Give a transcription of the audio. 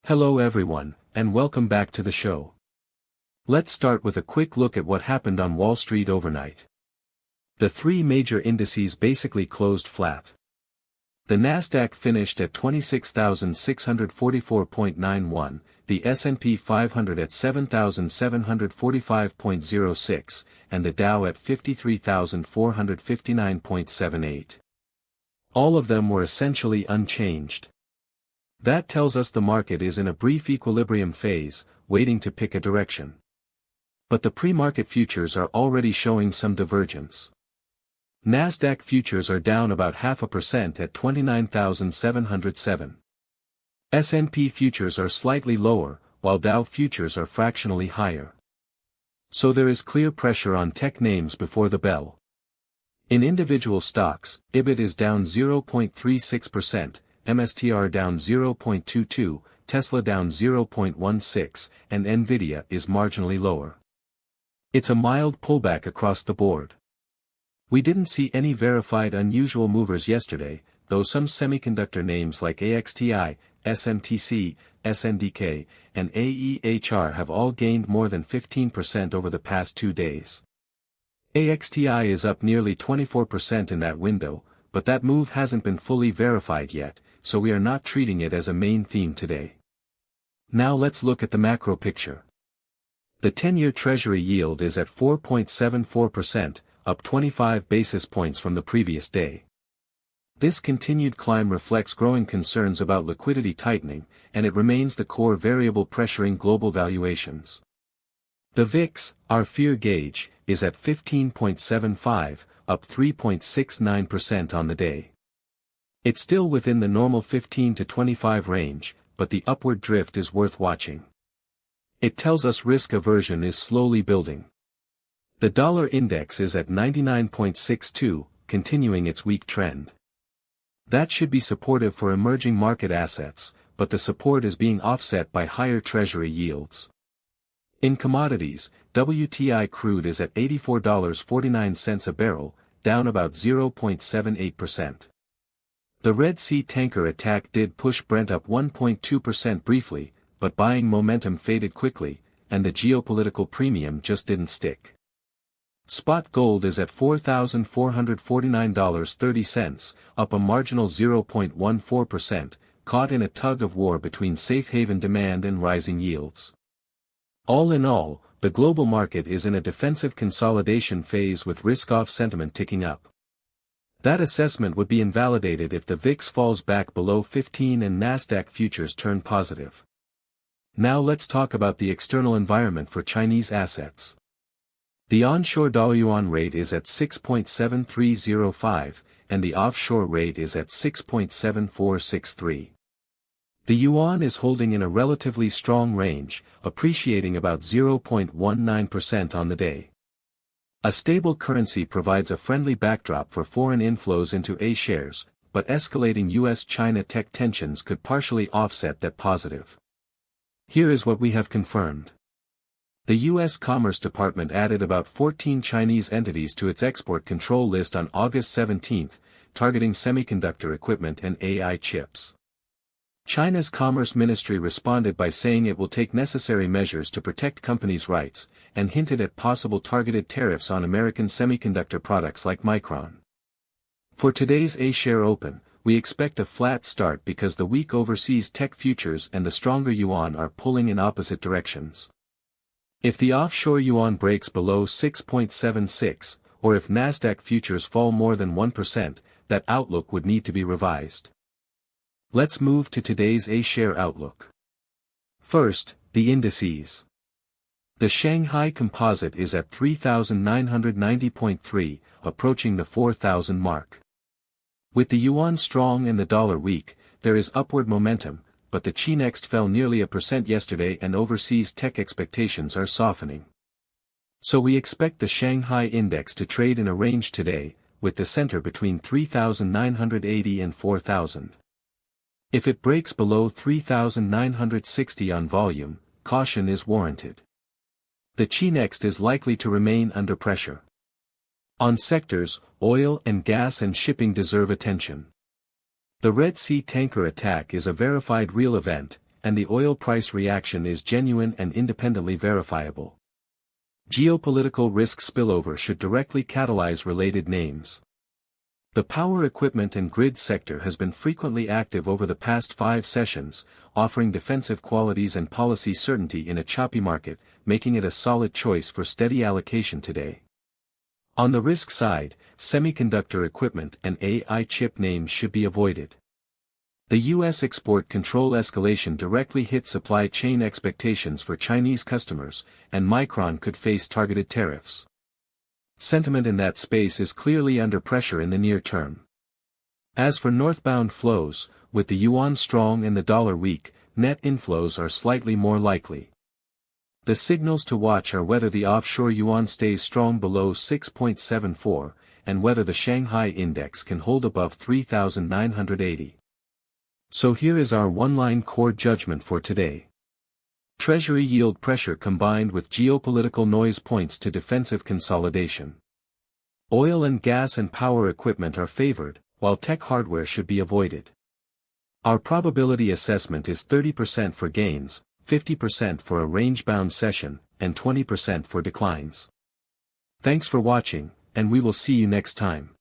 Hello everyone, and welcome back to the show. Let's start with a quick look at what happened on Wall Street overnight. The three major indices basically closed flat. The Nasdaq finished at 26,644.91, the S&P 500 at 7,745.06, and the Dow at 53,459.78. All of them were essentially unchanged. That tells us the market is in a brief equilibrium phase, waiting to pick a direction. But the pre-market futures are already showing some divergence. Nasdaq futures are down about 0.5% at 29,707. S&P futures are slightly lower, while Dow futures are fractionally higher. So there is clear pressure on tech names before the bell. In individual stocks, IBIT is down 0.36%, MSTR down 0.22, Tesla down 0.16, and Nvidia is marginally lower. It's a mild pullback across the board. We didn't see any verified unusual movers yesterday, though some semiconductor names like AXTI, SMTC, SNDK, and AEHR have all gained more than 15% over the past 2 days. AXTI is up nearly 24% in that window, but that move hasn't been fully verified yet, so we are not treating it as a main theme today. Now let's look at the macro picture. The 10-year Treasury yield is at 4.74%, up 25 basis points from the previous day. This continued climb reflects growing concerns about liquidity tightening, and it remains the core variable pressuring global valuations. The VIX, our fear gauge, is at 15.75, up 3.69% on the day. It's still within the normal 15 to 25 range, but the upward drift is worth watching. It tells us risk aversion is slowly building. The dollar index is at 99.62, continuing its weak trend. That should be supportive for emerging market assets, but the support is being offset by higher Treasury yields. In commodities, WTI crude is at $84.49 a barrel, down about 0.78%. The Red Sea tanker attack did push Brent up 1.2% briefly, but buying momentum faded quickly, and the geopolitical premium just didn't stick. Spot gold is at $4,449.30, up a marginal 0.14%, caught in a tug of war between safe haven demand and rising yields. All in all, the global market is in a defensive consolidation phase with risk-off sentiment ticking up. That assessment would be invalidated if the VIX falls back below 15 and Nasdaq futures turn positive. Now let's talk about the external environment for Chinese assets. The onshore dollar-yuan rate is at 6.7305, and the offshore rate is at 6.7463. The yuan is holding in a relatively strong range, appreciating about 0.19% on the day. A stable currency provides a friendly backdrop for foreign inflows into A shares, but escalating US-China tech tensions could partially offset that positive. Here is what we have confirmed. The U.S. Commerce Department added about 14 Chinese entities to its export control list on August 17, targeting semiconductor equipment and AI chips. China's Commerce Ministry responded by saying it will take necessary measures to protect companies' rights, and hinted at possible targeted tariffs on American semiconductor products like Micron. For today's A-share open, we expect a flat start because the weak overseas tech futures and the stronger yuan are pulling in opposite directions. If the offshore yuan breaks below 6.76, or if Nasdaq futures fall more than 1%, that outlook would need to be revised. Let's move to today's A-share outlook. First, the indices. The Shanghai Composite is at 3,990.3, approaching the 4,000 mark. With the yuan strong and the dollar weak, there is upward momentum, but the Chi-Next fell nearly 1% yesterday and overseas tech expectations are softening. So we expect the Shanghai Index to trade in a range today, with the center between 3,980 and 4,000. If it breaks below 3,960 on volume, caution is warranted. The Chi-Next is likely to remain under pressure. On sectors, oil and gas and shipping deserve attention. The Red Sea tanker attack is a verified real event, and the oil price reaction is genuine and independently verifiable. Geopolitical risk spillover should directly catalyze related names. The power equipment and grid sector has been frequently active over the past 5 sessions, offering defensive qualities and policy certainty in a choppy market, making it a solid choice for steady allocation today. On the risk side, semiconductor equipment and AI chip names should be avoided. The U.S. export control escalation directly hit supply chain expectations for Chinese customers, and Micron could face targeted tariffs. Sentiment in that space is clearly under pressure in the near term. As for northbound flows, with the yuan strong and the dollar weak, net inflows are slightly more likely. The signals to watch are whether the offshore yuan stays strong below 6.74, and whether the Shanghai index can hold above 3,980. So here is our one-line core judgment for today. Treasury yield pressure combined with geopolitical noise points to defensive consolidation. Oil and gas and power equipment are favored, while tech hardware should be avoided. Our probability assessment is 30% for gains, 50% for a range-bound session, and 20% for declines. Thanks for watching, and we will see you next time.